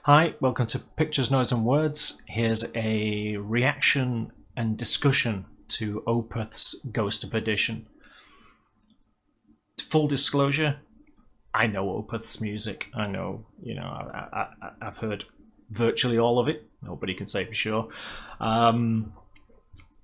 Hi, welcome to Pictures, Noise and Words. Here's a reaction and discussion to Opeth's Goes to Perdition. Full disclosure, I know Opeth's music. I know, I've heard virtually all of it. Nobody can say for sure.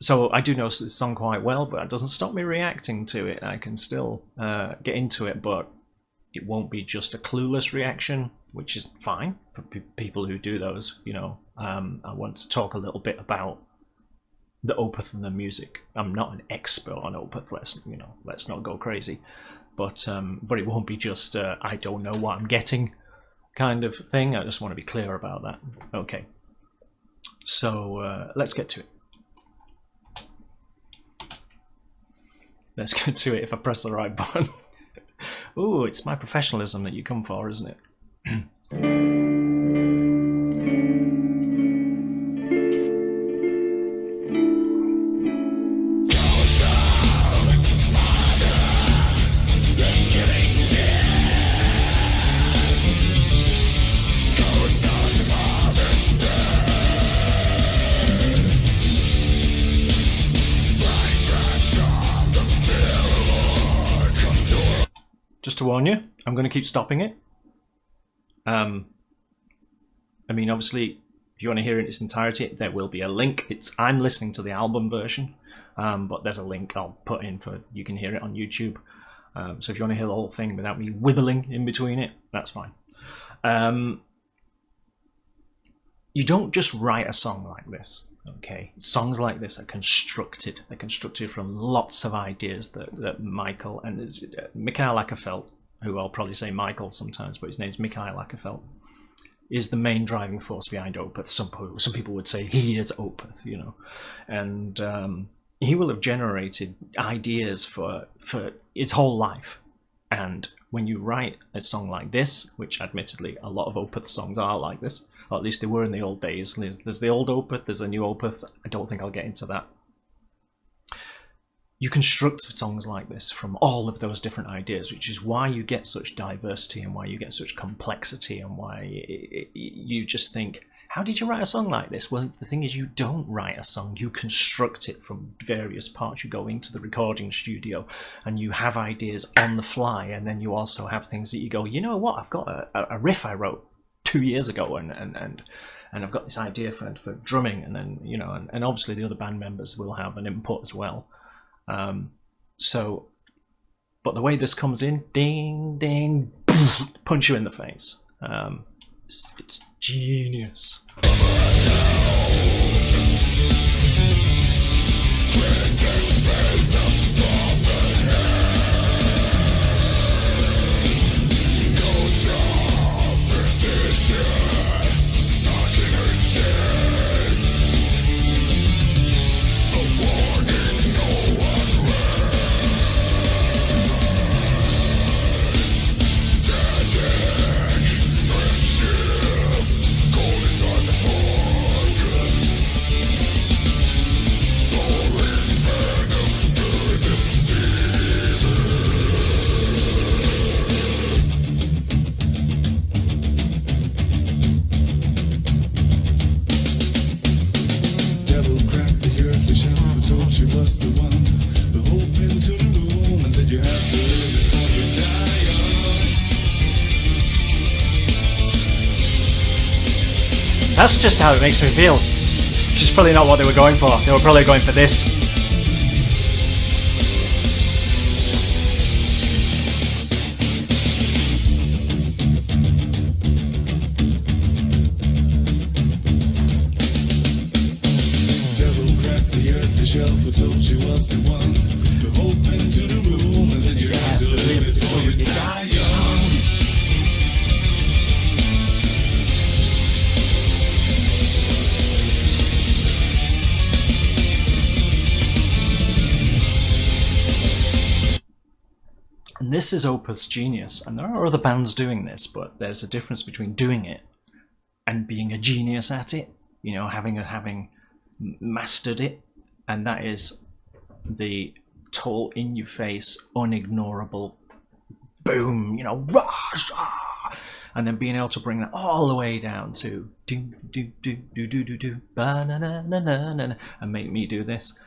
So I do know this song quite well, but that doesn't stop me reacting to it. I can still get into it, but it won't be just a clueless reaction, which is fine for people who do those. I want to talk a little bit about the Opeth and the music. I'm not an expert on Opeth. Let's not go crazy. But it won't be just I don't know what I'm getting kind of thing. I just want to be clear about that. Okay. So let's get to it. Let's get to it if I press the right button. Ooh, it's my professionalism that you come for, isn't it? Just to warn you, I'm going to keep stopping it. Obviously, if you want to hear it in its entirety, there will be a link. I'm listening to the album version, but there's a link I'll put in for you can hear it on YouTube. So if you want to hear the whole thing without me wibbling in between it, that's fine. You don't just write a song like this. Okay, songs like this are constructed. They're constructed from lots of ideas that Michael and Mikhail Lagerfeld, who I'll probably say Michael sometimes, but his name's Mikhail Lagerfeld, is the main driving force behind Opeth. Some people would say he is Opeth, and he will have generated ideas for his whole life. And when you write a song like this, which admittedly a lot of Opeth songs are like this, or at least they were in the old days. There's the old Opeth, there's a new Opeth. I don't think I'll get into that. You construct songs like this from all of those different ideas, which is why you get such diversity and why you get such complexity and why you just think, how did you write a song like this? Well, the thing is, you don't write a song, you construct it from various parts. You go into the recording studio and you have ideas on the fly, and then you also have things that you go, you know what, I've got a riff I wrote 2 years ago, and I've got this idea for drumming, and then and obviously the other band members will have an input as well. But the way this comes in, ding ding, punch you in the face. It's genius. That's just how it makes me feel, which is probably not what they were going for. They were probably going for this. Devil cracked the earth, the shelf, who told you was the one. The hope into the room and said you have to live before you die young. And this is Opeth's genius, and there are other bands doing this, but there's a difference between doing it and being a genius at it, having mastered it, and that is the tall, in-your-face, unignorable boom, and then being able to bring that all the way down to do do do do do do do ba na na na na na and make me do this,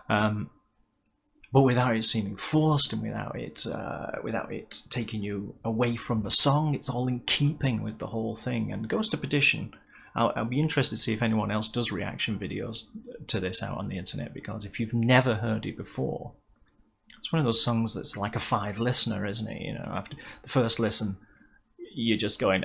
but without it seeming forced and without it taking you away from the song. It's all in keeping with the whole thing. And Ghost of Perdition, I'll be interested to see if anyone else does reaction videos to this out on the internet, because if you've never heard it before, it's one of those songs that's like a 5 listener, isn't it? You know, after the first listen, you're just going,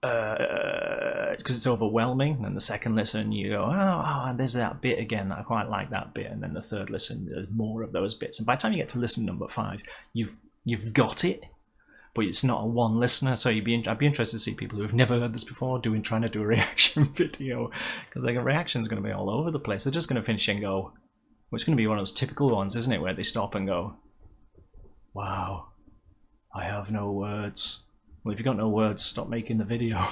because it's overwhelming. And the second listen, you go, oh, there's that bit again. I quite like that bit. And then the third listen, there's more of those bits. And by the time you get to listen number 5, you've got it. But it's not a one listener, so I'd be interested to see people who have never heard this before trying to do a reaction video, because like a reaction is going to be all over the place. They're just going to finish and go, well, it's going to be one of those typical ones, isn't it, where they stop and go, wow, I have no words. Well, if you've got no words, stop making the video.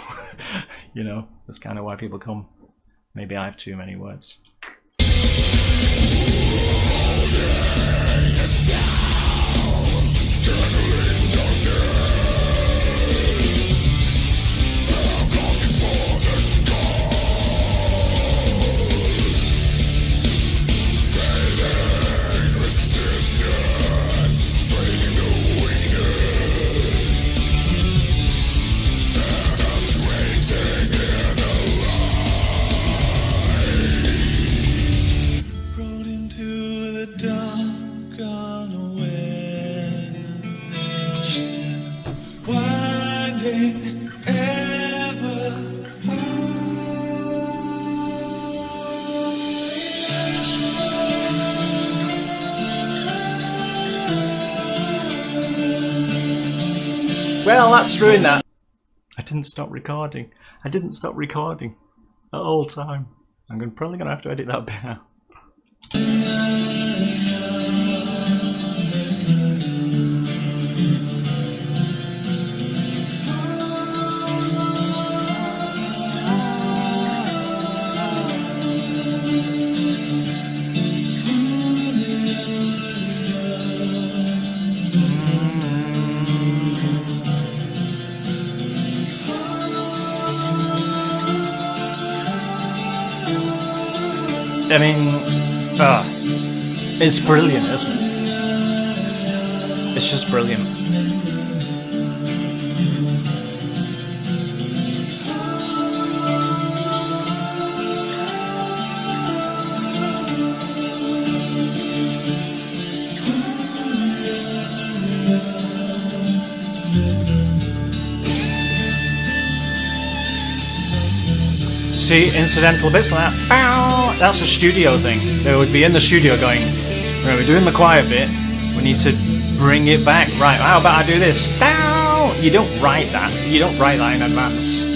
You know, that's kind of why people come. Maybe I have too many words. Well, that's ruined that. I didn't stop recording. The whole time. I'm probably going to have to edit that bit out. I mean, it's brilliant, isn't it? It's just brilliant. See, incidental bits like that. Bow, that's a studio thing. They would be in the studio going, right, we're doing the quiet bit, we need to bring it back. Right, how about I do this? Bow! You don't write that. You don't write that in advance.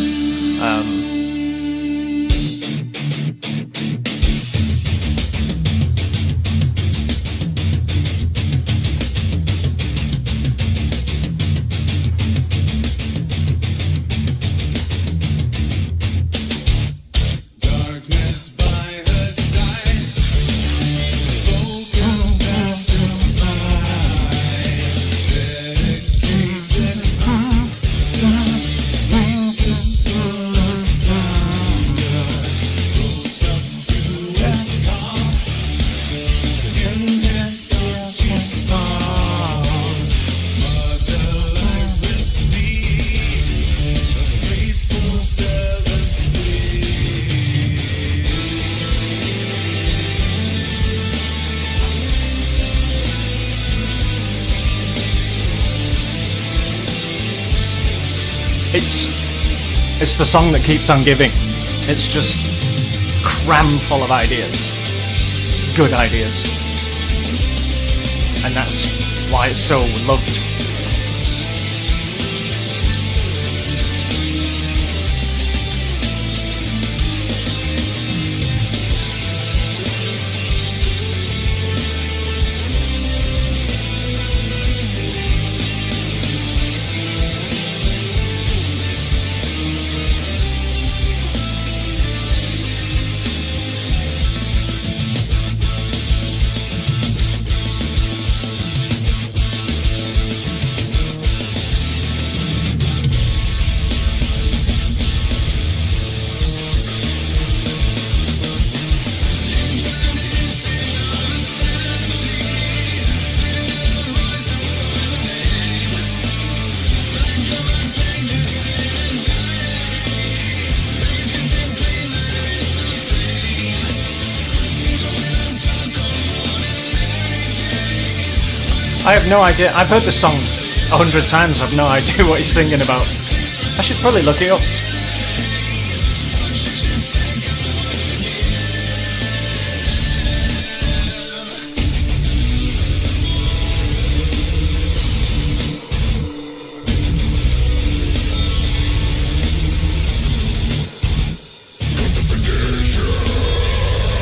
It's the song that keeps on giving. It's just crammed full of ideas. Good ideas. And that's why it's so loved. I have no idea. I've heard this song 100 times. I've no idea what he's singing about. I should probably look it up.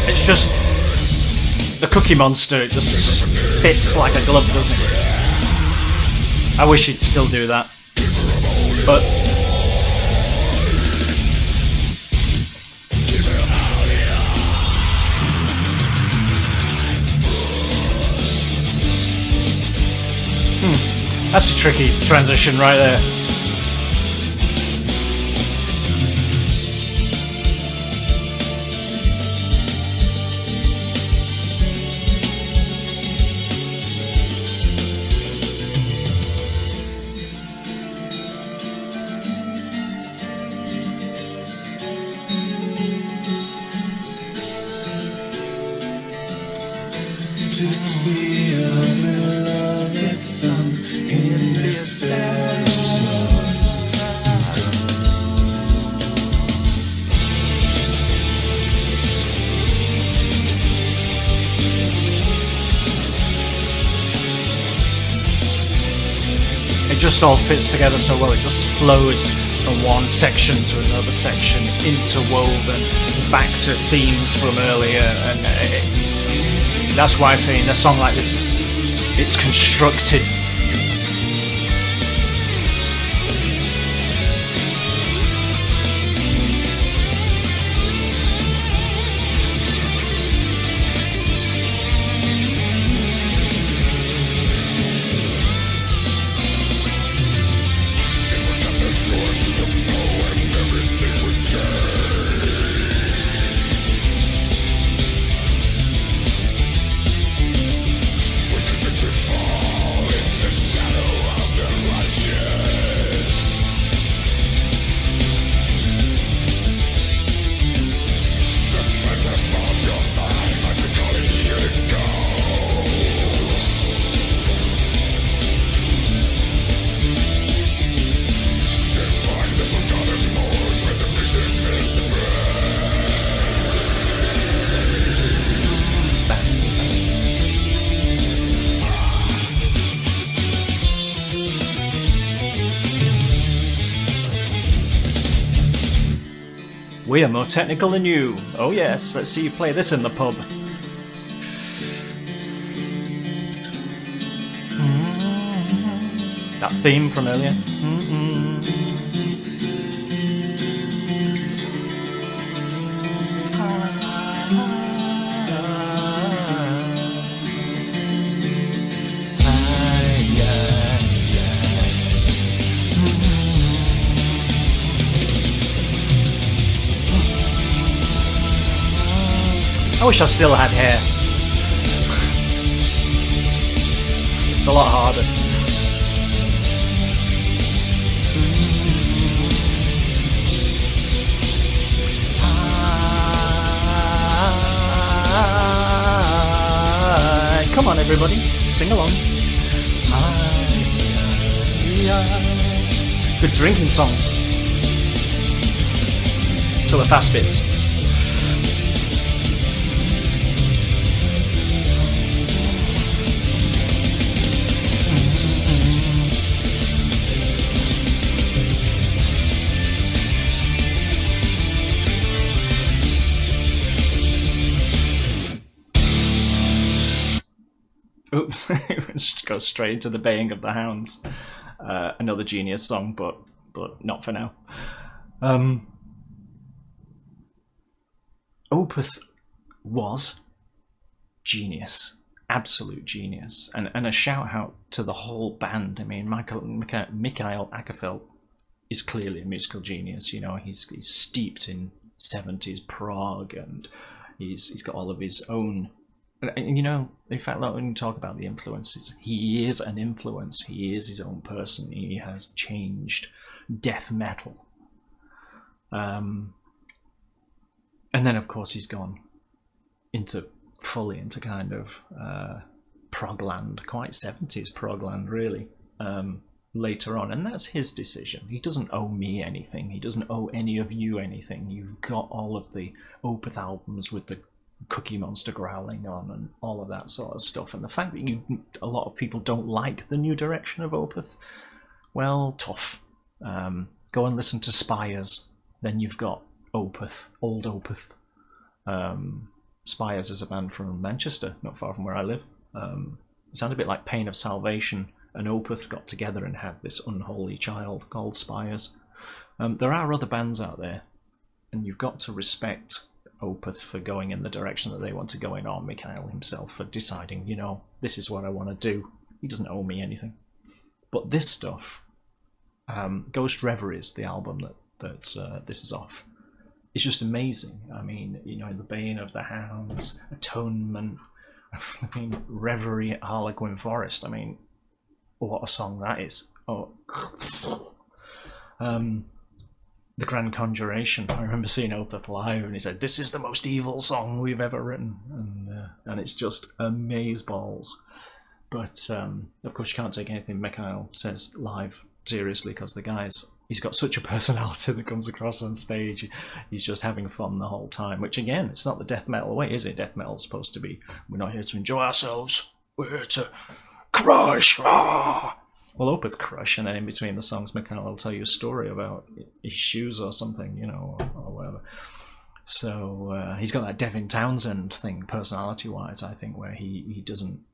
It's just the Cookie Monster. It just fits like a glove, doesn't it? I wish he'd still do that, but that's a tricky transition right there. To see a beloved son in despair. It just all fits together so well. It just flows from one section to another section, interwoven back to themes from earlier, and that's why I say in a song like this, it's constructed. We are more technical than you. Oh yes, let's see you play this in the pub. That theme from earlier. I wish I still had hair. It's a lot harder. Come on, everybody, sing along. Good drinking song. Till the fast bits. Oops, it goes straight into the baying of the hounds. Another Genius song, but not for now. Opeth was genius, absolute genius, and a shout out to the whole band. I mean, Mikael Åkerfeldt is clearly a musical genius. You know, he's steeped in 70s Prague, and he's got all of his own. And you know, in fact, when you talk about the influences, he is an influence. He is his own person. He has changed death metal. And then, of course, he's gone fully into kind of progland, quite 70s progland really, later on, and that's his decision. He doesn't owe me anything, he doesn't owe any of you anything. You've got all of the Opeth albums with the Cookie Monster growling on and all of that sort of stuff, and the fact that a lot of people don't like the new direction of Opeth, well, tough. Go and listen to Spires, then you've got Opeth, old Opeth. Spires is a band from Manchester, not far from where I live. It sounded a bit like Pain of Salvation, and Opeth got together and had this unholy child called Spires. There are other bands out there, and you've got to respect Opeth for going in the direction that they want to go in, or Mikhail himself for deciding, you know, this is what I want to do. He doesn't owe me anything. But this stuff, Ghost Reveries, the album that this is off, it's just amazing. I mean, you know, The Bane of the Hounds, Atonement, I mean, Reverie at Harlequin Forest. I mean, what a song that is. Oh, The Grand Conjuration. I remember seeing Opeth live, and he said, "This is the most evil song we've ever written," and it's just amazeballs. But of course, you can't take anything Mikhail says live seriously, because he's got such a personality that comes across on stage. He's just having fun the whole time, which again, it's not the death metal way, is it? Death metal's supposed to be, we're not here to enjoy ourselves, we're here to crush. Ah! Well, Opeth crush, and then in between the songs, Mikhail will tell you a story about his shoes or something, you know, or whatever. So he's got that Devin Townsend thing, personality-wise, I think, where he doesn't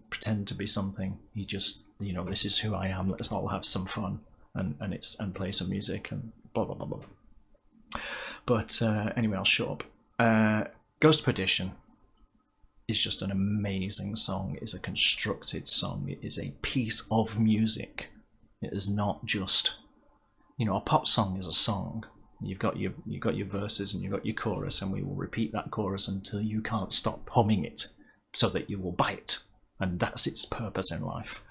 pretend to be something. He just, you know, this is who I am. Let's all have some fun and play some music and blah blah blah blah. But anyway, I'll shut up. Ghost Perdition is just an amazing song. It's a constructed song. It is a piece of music. It is not just, you know, a pop song is a song. You've got your verses and you've got your chorus, and we will repeat that chorus until you can't stop humming it, so that you will buy it, and that's its purpose in life.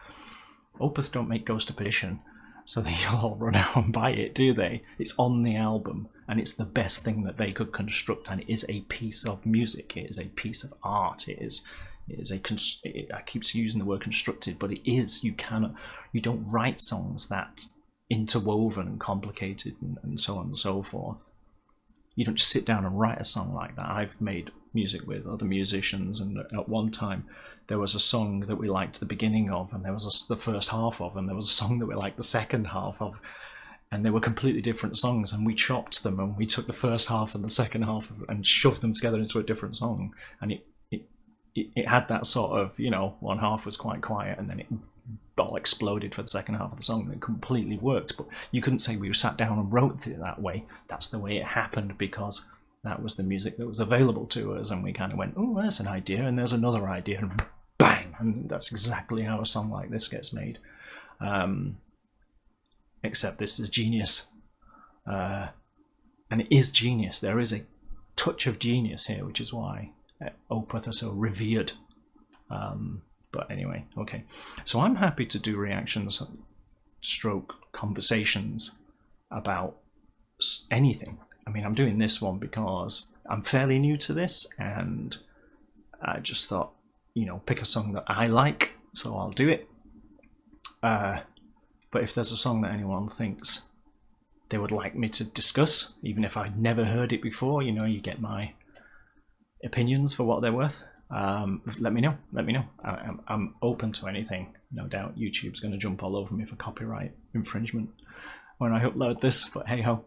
Opeth don't make Ghost of Perdition so that you'll all run out and buy it, do they? It's on the album, and it's the best thing that they could construct, and it is a piece of music. It is a piece of art. It is I keep using the word constructed, but it is. You don't write songs that interwoven and complicated and so on and so forth. You don't just sit down and write a song like that. I've made music with other musicians, and at one time there was a song that we liked the beginning of, and there was the first half of, and there was a song that we liked the second half of, and they were completely different songs, and we chopped them, and we took the first half and the second half and shoved them together into a different song, and it had that sort of, you know, one half was quite quiet, and then it all exploded for the second half of the song, and it completely worked. But you couldn't say we sat down and wrote it that way. That's the way it happened, because that was the music that was available to us, and we kind of went, oh, there's an idea, and there's another idea, and bang, and that's exactly how a song like this gets made. Except this is genius, and it is genius. There is a touch of genius here, which is why Opeth are so revered. But anyway, okay. So I'm happy to do reactions, stroke conversations about anything. I mean, I'm doing this one because I'm fairly new to this, and I just thought, you know, pick a song that I like, so I'll do it. But if there's a song that anyone thinks they would like me to discuss, even if I'd never heard it before, you know, you get my opinions for what they're worth. Let me know. I'm open to anything. No doubt YouTube's going to jump all over me for copyright infringement when I upload this, but hey ho.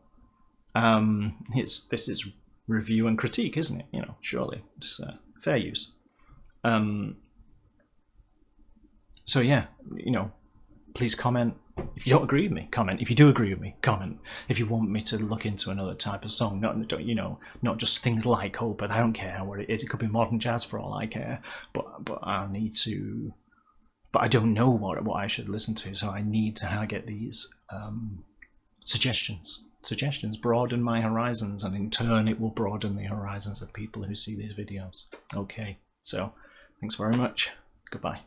This is review and critique, isn't it? You know, surely it's fair use. So yeah, you know, please comment. If you don't agree with me, comment. If you do agree with me, comment. If you want me to look into another type of song, not just things like Opeth, I don't care what it is. It could be modern jazz for all I care. But I need to. But I don't know what I should listen to, so I need to get these suggestions. Suggestions broaden my horizons, and in turn, it will broaden the horizons of people who see these videos. Okay, so thanks very much. Goodbye.